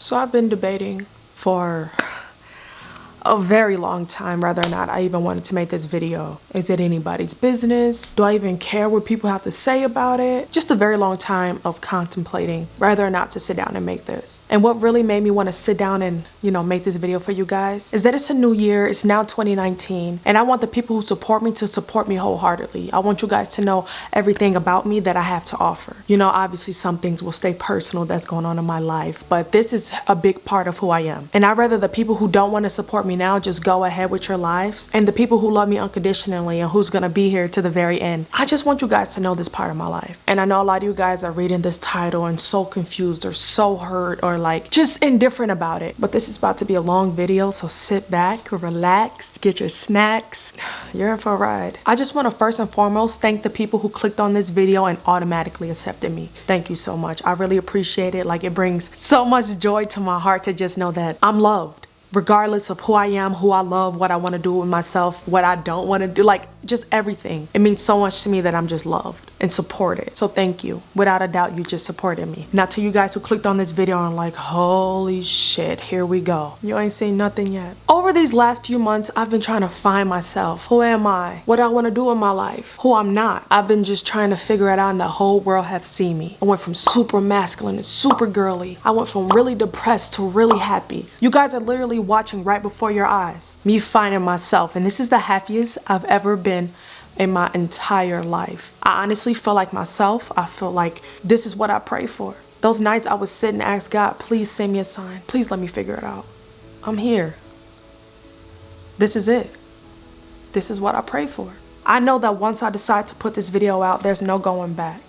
So I've been debating for a very long time whether or not I even wanted to make this video. Is it anybody's business? Do I even care what people have to say about it? Just a very long time of contemplating whether or not to sit down and make this. And what really made me want to sit down and, make this video for you guys is that it's a new year. It's now 2019, and I want the people who support me to support me wholeheartedly. I want you guys to know everything about me that I have to offer. Obviously some things will stay personal that's going on in my life, but this is a big part of who I am. And I'd rather the people who don't want to support me now just go ahead with your lives, and the people who love me unconditionally and who's gonna be here to the very end, I just want you guys to know this part of my life. And I know a lot of you guys are reading this title and so confused or so hurt or like just indifferent about it, but this is about to be a long video, so sit back, relax, get your snacks. You're in for a ride. I just want to first and foremost thank the people who clicked on this video and automatically accepted me. Thank you so much. I really appreciate it. Like, it brings so much joy to my heart to just know that I'm loved, regardless of who I am, who I love, what I want to do with myself, what I don't want to do, like just everything. It means so much to me that I'm just loved and supported. So thank you. Without a doubt, you just supported me. Now to you guys who clicked on this video and like, holy shit, here we go. You ain't seen nothing yet. Over these last few months, I've been trying to find myself. Who am I? What I want to do in my life? Who I'm not. I've been just trying to figure it out, and the whole world have seen me. I went from super masculine to super girly. I went from really depressed to really happy. You guys are literally watching right before your eyes me finding myself, and this is the happiest I've ever been in my entire life. I honestly feel like myself. I feel like this is what I pray for. Those nights I would sit and ask God, please send me a sign. Please let me figure it out. I'm here. This is it. This is what I pray for. I know that once I decide to put this video out, there's no going back.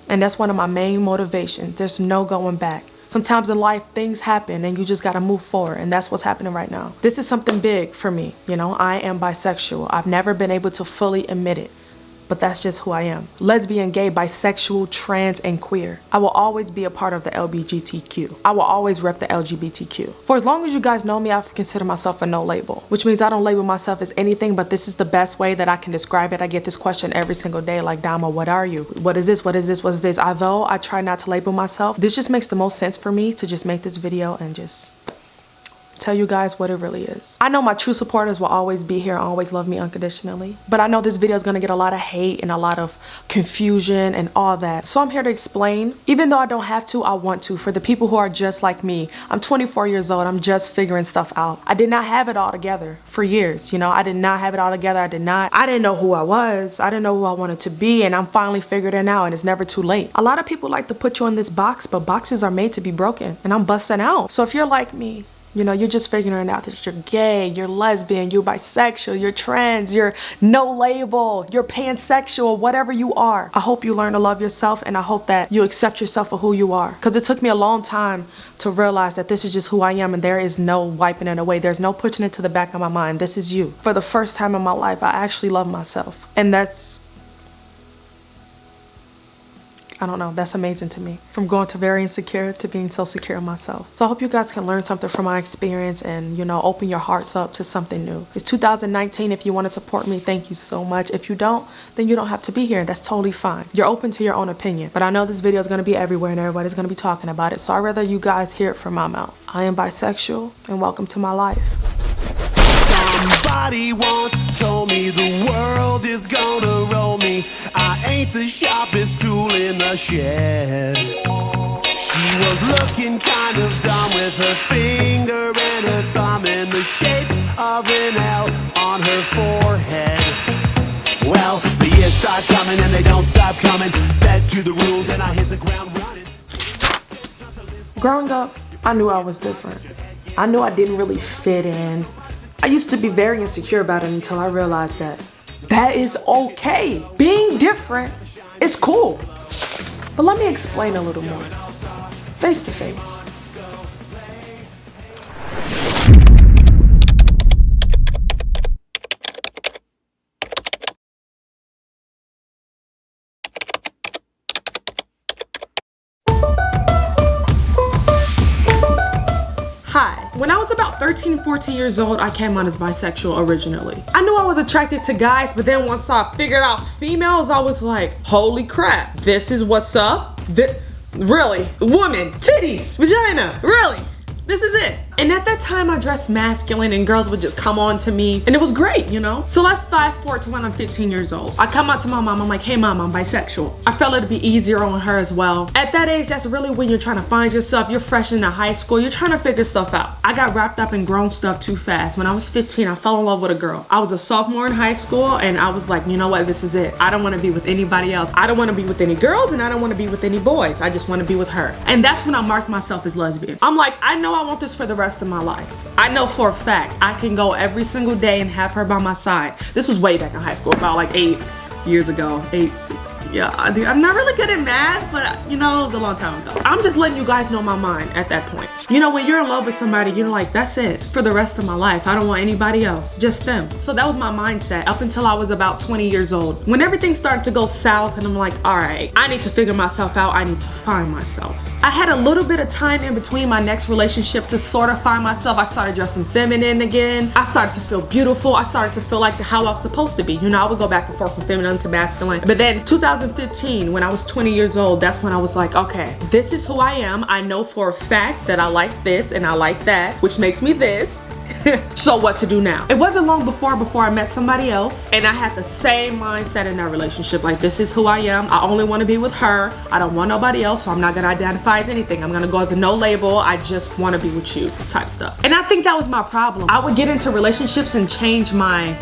And that's one of my main motivations. There's no going back. Sometimes in life, things happen and you just gotta move forward, and that's what's happening right now. This is something big for me. I am bisexual. I've never been able to fully admit it, but that's just who I am. Lesbian, gay, bisexual, trans, and queer. I will always be a part of the LGBTQ. I will always rep the LGBTQ. For as long as you guys know me, I consider myself a no label, which means I don't label myself as anything, but this is the best way that I can describe it. I get this question every single day, like, Dama, what are you? What is this? What is this? What is this? Although I try not to label myself, this just makes the most sense for me to just make this video and just tell you guys what it really is. I know my true supporters will always be here and always love me unconditionally, but I know this video is gonna get a lot of hate and a lot of confusion and all that. So I'm here to explain. Even though I don't have to, I want to, for the people who are just like me. I'm 24 years old. I'm just figuring stuff out. I did not have it all together for years. I did not have it all together. I didn't know who I was. I didn't know who I wanted to be, and I'm finally figured it out, and it's never too late. A lot of people like to put you in this box, but boxes are made to be broken, and I'm busting out. So if you're like me, you're just figuring out that you're gay, you're lesbian, you're bisexual, you're trans, you're no label, you're pansexual, whatever you are. I hope you learn to love yourself, and I hope that you accept yourself for who you are. Because it took me a long time to realize that this is just who I am, and there is no wiping it away. There's no pushing it to the back of my mind. This is you. For the first time in my life, I actually love myself. And that's, I don't know, that's amazing to me. From going to very insecure to being so secure in myself. So I hope you guys can learn something from my experience and, open your hearts up to something new. It's 2019. If you want to support me, thank you so much. If you don't, then you don't have to be here. That's totally fine. You're open to your own opinion. But I know this video is going to be everywhere and everybody's going to be talking about it. So I'd rather you guys hear it from my mouth. I am bisexual, and welcome to my life. Somebody once told me the world is gonna roll me. I ain't the sharpest tool in the shed. She was looking kind of dumb with her finger and her thumb in the shape of an L on her forehead. Well, the years start coming and they don't stop coming. Fed to the rules and I hit the ground running. Growing up, I knew I was different. I knew I didn't really fit in. I used to be very insecure about it until I realized that is okay. Being different is cool. But let me explain a little more. Face to face. Hi. When I was about 13, 14 years old, I came on as bisexual originally. I knew I was attracted to guys, but then once I figured out females, I was like, holy crap, this is what's up. Really? Woman, titties, vagina, really? This is it. And at that time I dressed masculine and girls would just come on to me and it was great, you know? So let's fast forward to when I'm 15 years old. I come out to my mom, I'm like, hey mom, I'm bisexual. I felt it'd be easier on her as well. At that age, that's really when you're trying to find yourself. You're fresh into high school. You're trying to figure stuff out. I got wrapped up in grown stuff too fast. When I was 15, I fell in love with a girl. I was a sophomore in high school and I was like, you know what, this is it. I don't want to be with anybody else. I don't want to be with any girls and I don't want to be with any boys. I just want to be with her. And that's when I marked myself as lesbian. I'm like, I know I want this for the rest of my life. I know for a fact I can go every single day and have her by my side. This was way back in high school, about like 8 years ago. 8, 6, yeah. I'm not really good at math, but you know, it was a long time ago. I'm just letting you guys know my mind at that point. You know, when you're in love with somebody, you're like, that's it for the rest of my life. I don't want anybody else, just them. So that was my mindset up until I was about 20 years old. When everything started to go south and I'm like, all right, I need to figure myself out. I need to find myself. I had a little bit of time in between my next relationship to sort of find myself. I started dressing feminine again. I started to feel beautiful. I started to feel like how I was supposed to be. You know, I would go back and forth from feminine to masculine. But then 2015, when I was 20 years old, that's when I was like, okay, this is who I am. I know for a fact that I like this and I like that, which makes me this. So what to do now? It wasn't long before I met somebody else and I had the same mindset in that relationship. Like, this is who I am. I only want to be with her. I don't want nobody else, so I'm not gonna identify as anything. I'm gonna go as a no label. I just want to be with you type stuff. And I think that was my problem. I would get into relationships and change my,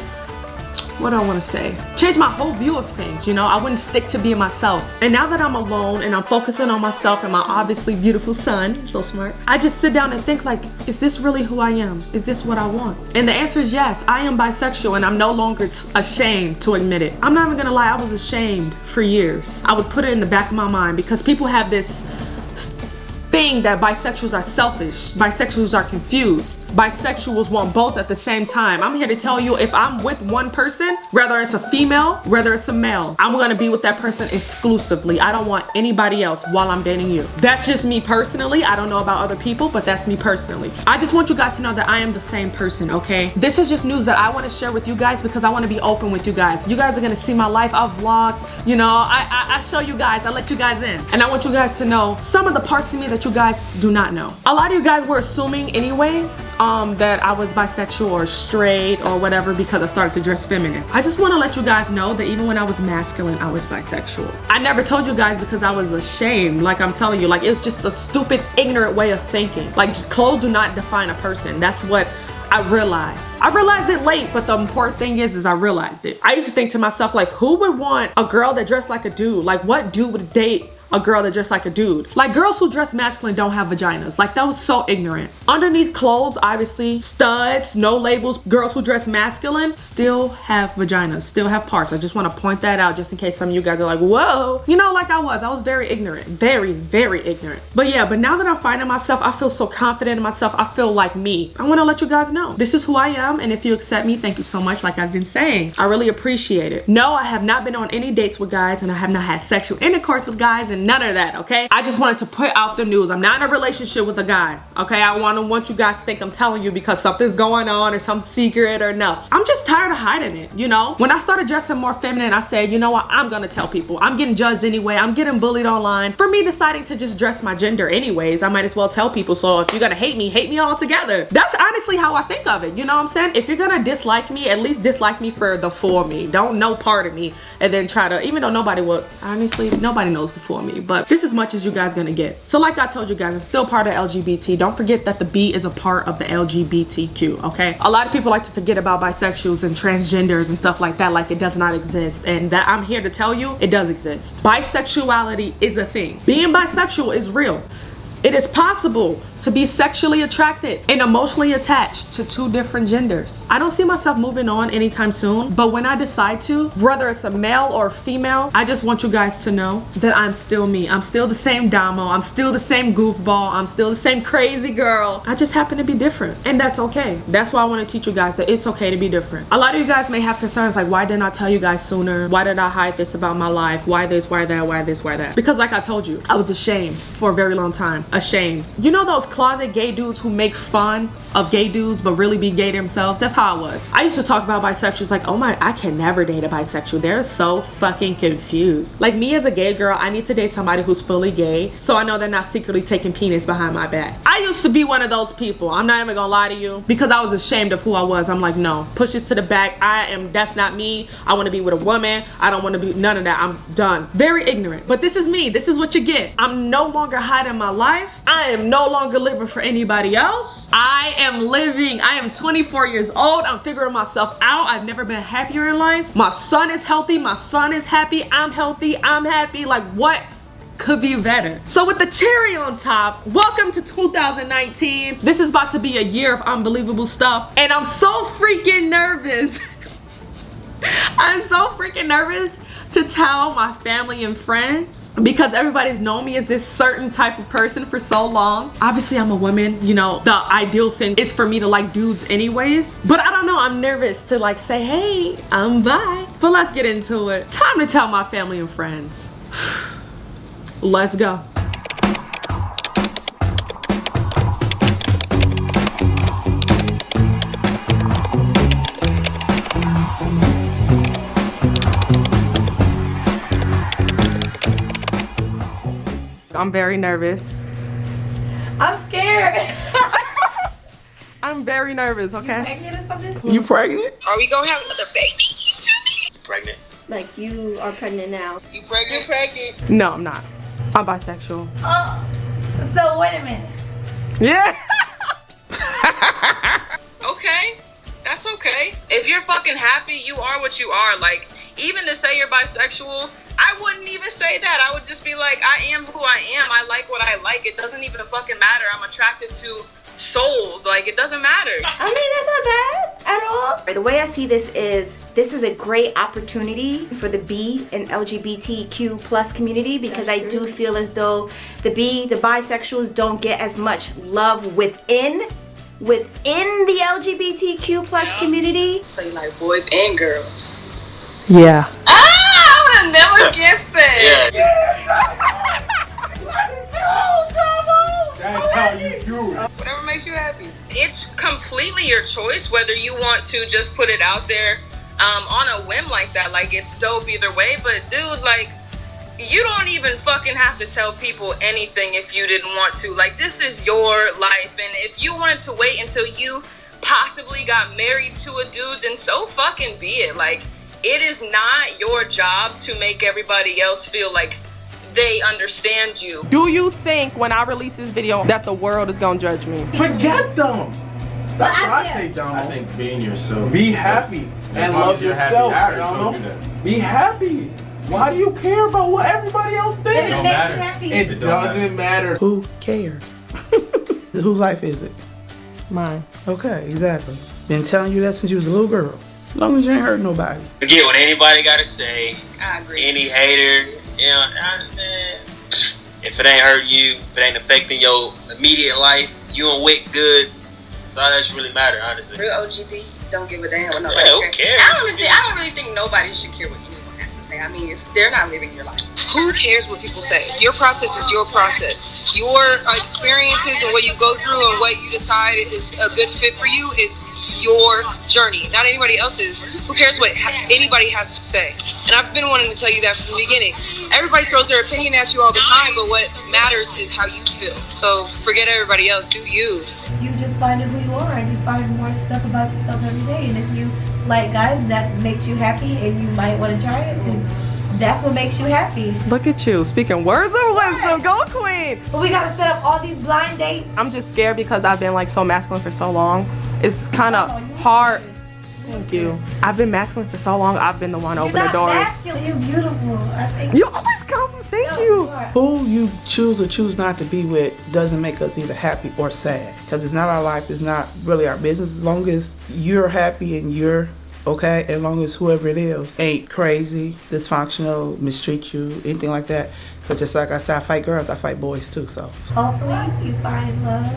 what do I want to say? Change my whole view of things, you know? I wouldn't stick to being myself. And now that I'm alone and I'm focusing on myself and my obviously beautiful son, so smart, I just sit down and think like, is this really who I am? Is this what I want? And the answer is yes, I am bisexual and I'm no longer ashamed to admit it. I'm not even gonna lie, I was ashamed for years. I would put it in the back of my mind because people have this thing that bisexuals are selfish, bisexuals are confused, bisexuals want both at the same time. I'm here to tell you, if I'm with one person, whether it's a female, whether it's a male, I'm gonna be with that person exclusively. I don't want anybody else while I'm dating you. That's just me personally. I don't know about other people, but that's me personally. I just want you guys to know that I am the same person, okay? This is just news that I want to share with you guys because I want to be open with you guys. You guys are gonna see my life. I'll vlog, you know, I show you guys, I let you guys in. And I want you guys to know some of the parts of me that you guys do not know. A lot of you guys were assuming anyway that I was bisexual or straight or whatever because I started to dress feminine. I just want to let you guys know that even when I was masculine, I was bisexual. I never told you guys because I was ashamed. Like I'm telling you, like it's just a stupid, ignorant way of thinking. Like clothes do not define a person. That's what I realized. I realized it late, but the important thing is I realized it. I used to think to myself, like, who would want a girl that dressed like a dude? Like, what dude would date a girl that dressed like a dude? Like, girls who dress masculine don't have vaginas. Like, that was so ignorant. Underneath clothes, obviously, studs, no labels, girls who dress masculine still have vaginas, still have parts. I just want to point that out just in case some of you guys are like, whoa. You know, like I was very ignorant, very, very ignorant. But yeah, but now that I'm finding myself, I feel so confident in myself. I feel like me. I want to let you guys know this is who I am. And if you accept me, thank you so much. Like I've been saying, I really appreciate it. No, I have not been on any dates with guys and I have not had sexual intercourse with guys and none of that, okay? I just wanted to put out the news. I'm not in a relationship with a guy, okay? I want you guys to think I'm telling you because something's going on or some secret or no. I'm just tired of hiding it, you know? When I started dressing more feminine, I said, you know what? I'm gonna tell people. I'm getting judged anyway. I'm getting bullied online. For me deciding to just dress my gender anyways, I might as well tell people. So if you're gonna hate me all together. That's honestly how I think of it, you know what I'm saying? If you're gonna dislike me, at least dislike me for the for me. Don't know part of me and then try to, even though nobody will, honestly, nobody knows the for me, but this is as much as you guys gonna get. So like I told you guys, I'm still part of LGBT. Don't forget that the B is a part of the LGBTQ, okay? A lot of people like to forget about bisexuals and transgenders and stuff like that, like it does not exist. And that I'm here to tell you, it does exist. Bisexuality is a thing. Being bisexual is real. It is possible to be sexually attracted and emotionally attached to two different genders. I don't see myself moving on anytime soon, but when I decide to, whether it's a male or a female, I just want you guys to know that I'm still me. I'm still the same Damo. I'm still the same goofball. I'm still the same crazy girl. I just happen to be different, and that's okay. That's why I want to teach you guys that it's okay to be different. A lot of you guys may have concerns like, why didn't I tell you guys sooner? Why did I hide this about my life? Why this, why that, why this, why that? Because like I told you, I was ashamed for a very long time. ashamed. You know those closet gay dudes who make fun of gay dudes but really be gay themselves? That's how I was. I used to talk about bisexuals like, oh my, I can never date a bisexual. They're so fucking confused. Like me as a gay girl, I need to date somebody who's fully gay so I know they're not secretly taking penis behind my back. I used to be one of those people. I'm not even gonna lie to you, because I was ashamed of who I was. I'm like, no, push this to the back. That's not me. I wanna be with a woman. I don't wanna be none of that. I'm done. Very ignorant, but this is me. This is what you get. I'm no longer hiding my life. I am no longer living for anybody else. I am living. I am 24 years old. I'm figuring myself out. I've never been happier in life. My son is healthy. My son is happy. I'm healthy. I'm happy. Like, what could be better? So with the cherry on top, welcome to 2019. This is about to be a year of unbelievable stuff, and I'm so freaking nervous. I'm so freaking nervous to tell my family and friends, because everybody's known me as this certain type of person for so long. Obviously I'm a woman, you know, the ideal thing is for me to like dudes anyways, but I don't know, I'm nervous to like say, hey, I'm bi. But let's get into it. Time to tell my family and friends. Let's go. I'm very nervous. I'm scared. I'm very nervous, okay? You pregnant or something? You pregnant? Are we gonna have another baby? Pregnant? Like you are pregnant now. You pregnant? You pregnant? No, I'm not. I'm bisexual. Oh, so wait a minute. Yeah. Okay, that's okay. If you're fucking happy, you are what you are. Like, even to say you're bisexual, I wouldn't even say that. I would just be like, I am who I am. I like what I like. It doesn't even fucking matter. I'm attracted to souls. Like, it doesn't matter. I mean, that's not bad at all. The way I see this is a great opportunity for the B and LGBTQ plus community, because I do feel as though the bisexuals don't get as much love within the LGBTQ plus community. So you like boys and girls? Yeah. I would have never guessed it. That's how you do it. Whatever makes you happy. It's completely your choice whether you want to just put it out there on a whim like that. Like, it's dope either way, but dude, like, you don't even fucking have to tell people anything if you didn't want to. Like, this is your life, and if you wanted to wait until you possibly got married to a dude, then so fucking be it. Like, it is not your job to make everybody else feel like they understand you. Do you think when I release this video that the world is gonna judge me? Forget them. That's what I say, Donald. I think being yourself. Be happy and love yourself, Donald. Be happy. Why do you care about what everybody else If thinks? it don't makes matter. you happy. It doesn't matter. Who cares? Whose life is it? Mine. Okay, exactly. Been telling you that since you was a little girl. As long as you ain't hurt nobody. Forget what anybody gotta say. I agree. Any hater, you know, man, if it ain't hurting you, if it ain't affecting your immediate life, you and Wick good. That's all that should really matter, honestly. Real OGD don't give a damn what nobody Yeah, who cares? I don't really think nobody should care what anyone has to say. I mean, they're not living your life. Who cares what people say? Your process is your process. Your experiences and what you go through and what you decide is a good fit for you is your journey, not anybody else's. Who cares what anybody has to say? And I've been wanting to tell you that from the beginning. Everybody throws their opinion at you all the time, but what matters is how you feel. So forget everybody else. Do you. You just find out who you are, and you find more stuff about yourself every day. And if you like guys that makes you happy and you might want to try it, then that's what makes you happy. Look at you, speaking words of wisdom. Go queen. But we gotta set up all these blind dates. I'm just scared because I've been like so masculine for so long. It's kind of hard. Thank you. I've been masculine for so long. I've been the one opening the doors. Masculine. You're beautiful. I think You always compliment. Thank you. Who you choose or choose not to be with doesn't make us either happy or sad. Because it's not our life. It's not really our business. As long as you're happy and you're okay, as long as whoever it is ain't crazy, dysfunctional, mistreat you, anything like that. Because just like I said, I fight girls, I fight boys too. So hopefully you find love,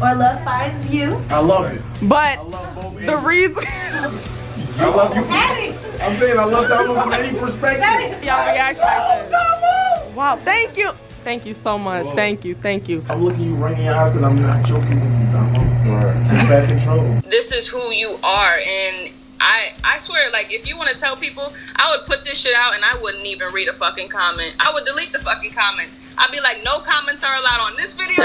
or love finds you. I love it. But I love both the reason I love you. Hey! I'm saying I love Donald from any perspective. y'all react like this. Wow, thank you. Thank you so much. Whoa. Thank you. Thank you. I'm looking you right in your eyes because I'm not joking with you, Damo. Take back control. This is who you are, and I swear, like, if you want to tell people, I would put this shit out and I wouldn't even read a fucking comment. I would delete the fucking comments. I'd be like, no comments are allowed on this video.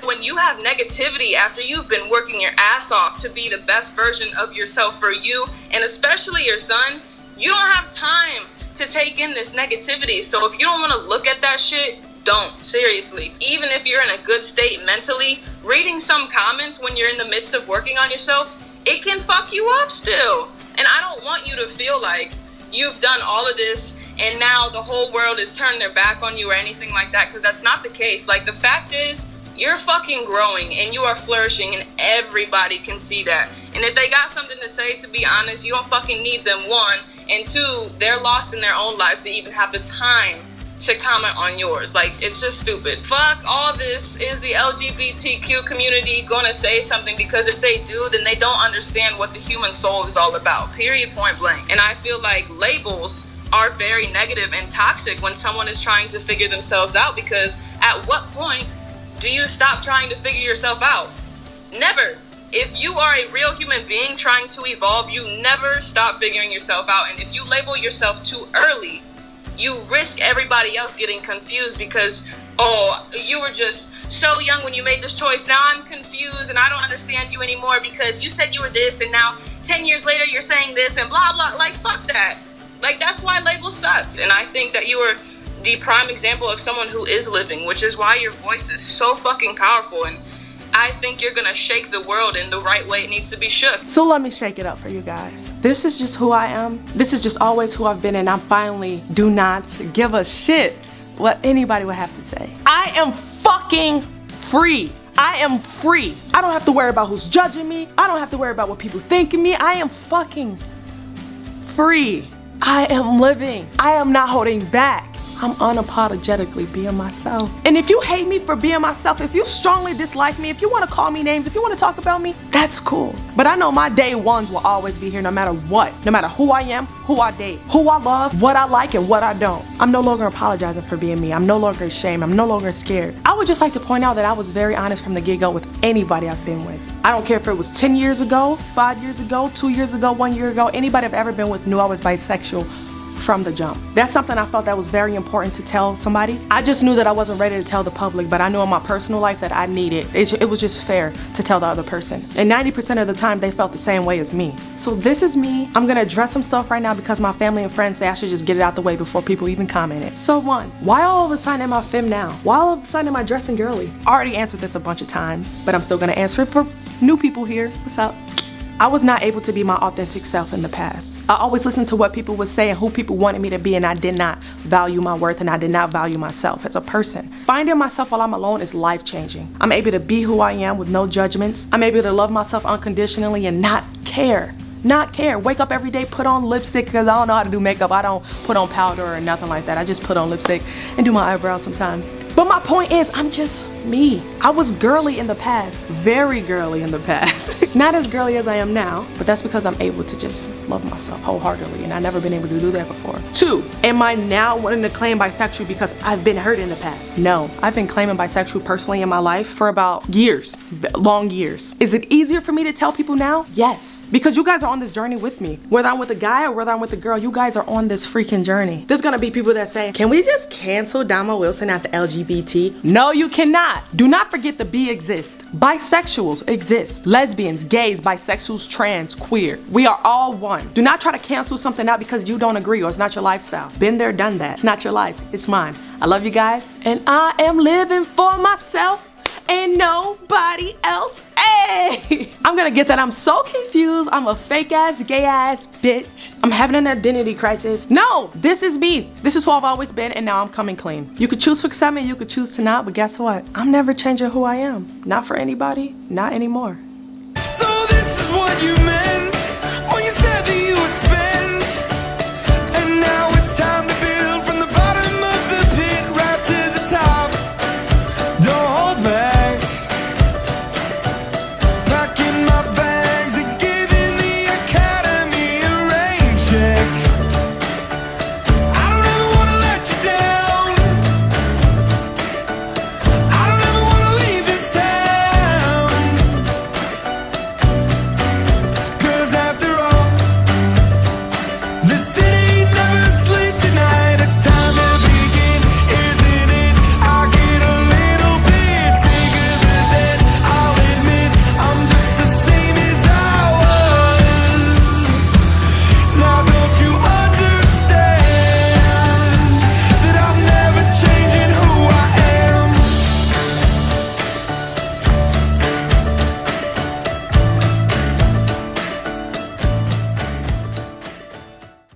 When you have negativity after you've been working your ass off to be the best version of yourself for you, and especially your son, you don't have time to take in this negativity. So if you don't want to look at that shit, don't. Seriously. Even if you're in a good state mentally, reading some comments when you're in the midst of working on yourself, it can fuck you up still. And I don't want you to feel like you've done all of this and now the whole world has turned their back on you or anything like that, because that's not the case. Like, the fact is, you're fucking growing and you are flourishing, and everybody can see that. And if they got something to say, to be honest, you don't fucking need them, one. And two, they're lost in their own lives to even have the time to comment on yours. Like, it's just stupid. Fuck all this. Is the LGBTQ community gonna say something? Because if they do, then they don't understand what the human soul is all about. Period, point blank. And I feel like labels are very negative and toxic when someone is trying to figure themselves out, because at what point do you stop trying to figure yourself out? Never. If you are a real human being trying to evolve, you never stop figuring yourself out. And if you label yourself too early, you risk everybody else getting confused because, oh, you were just so young when you made this choice. Now I'm confused and I don't understand you anymore because you said you were this and now 10 years later you're saying this and blah, blah. Like, fuck that. Like, that's why labels suck. And I think that you are the prime example of someone who is living, which is why your voice is so fucking powerful. And I think you're gonna shake the world in the right way it needs to be shook. So let me shake it up for you guys. This is just who I am. This is just always who I've been, and I finally do not give a shit what anybody would have to say. I am fucking free. I am free. I don't have to worry about who's judging me. I don't have to worry about what people think of me. I am fucking free. I am living. I am not holding back. I'm unapologetically being myself. And if you hate me for being myself, if you strongly dislike me, if you want to call me names, if you want to talk about me, that's cool. But I know my day ones will always be here no matter what. No matter who I am, who I date, who I love, what I like and what I don't. I'm no longer apologizing for being me. I'm no longer ashamed. I'm no longer scared. I would just like to point out that I was very honest from the get-go with anybody I've been with. I don't care if it was 10 years ago, 5 years ago, 2 years ago, 1 year ago. Anybody I've ever been with knew I was bisexual from the jump. That's something I felt that was very important to tell somebody. I just knew that I wasn't ready to tell the public, but I knew in my personal life that I needed. It was just fair to tell the other person. And 90% of the time they felt the same way as me. So this is me. I'm gonna address some stuff right now because my family and friends say I should just get it out the way before people even comment it. So one, why all of a sudden am I femme now? Why all of a sudden am I dressing girly? I already answered this a bunch of times, but I'm still gonna answer it for new people here. What's up? I was not able to be my authentic self in the past. I always listened to what people would say and who people wanted me to be, and I did not value my worth and I did not value myself as a person. Finding myself while I'm alone is life-changing. I'm able to be who I am with no judgments. I'm able to love myself unconditionally and not care. Not care. Wake up every day, put on lipstick because I don't know how to do makeup. I don't put on powder or nothing like that. I just put on lipstick and do my eyebrows sometimes. But my point is, I'm just me. I was girly in the past, very girly in the past. Not as girly as I am now, but that's because I'm able to just love myself wholeheartedly, and I've never been able to do that before. Two, am I now wanting to claim bisexual because I've been hurt in the past? No, I've been claiming bisexual personally in my life for about years, long years. Is it easier for me to tell people now? Yes, because you guys are on this journey with me. Whether I'm with a guy or whether I'm with a girl, you guys are on this freaking journey. There's gonna be people that say, can we just cancel Damo Wilson at the LGBT? No, you cannot. Do not forget the B exists. Bisexuals exist. Lesbians, gays, bisexuals, trans, queer. We are all one. Do not try to cancel something out because you don't agree or it's not your lifestyle. Been there, done that. It's not your life, it's mine. I love you guys, and I am living for myself and nobody else. Hey! I'm gonna get that I'm so confused. I'm a fake ass, gay ass bitch. I'm having an identity crisis. No, this is me. This is who I've always been, and now I'm coming clean. You could choose to accept me, you could choose to not, but guess what? I'm never changing who I am. Not for anybody, not anymore. So this is what you meant.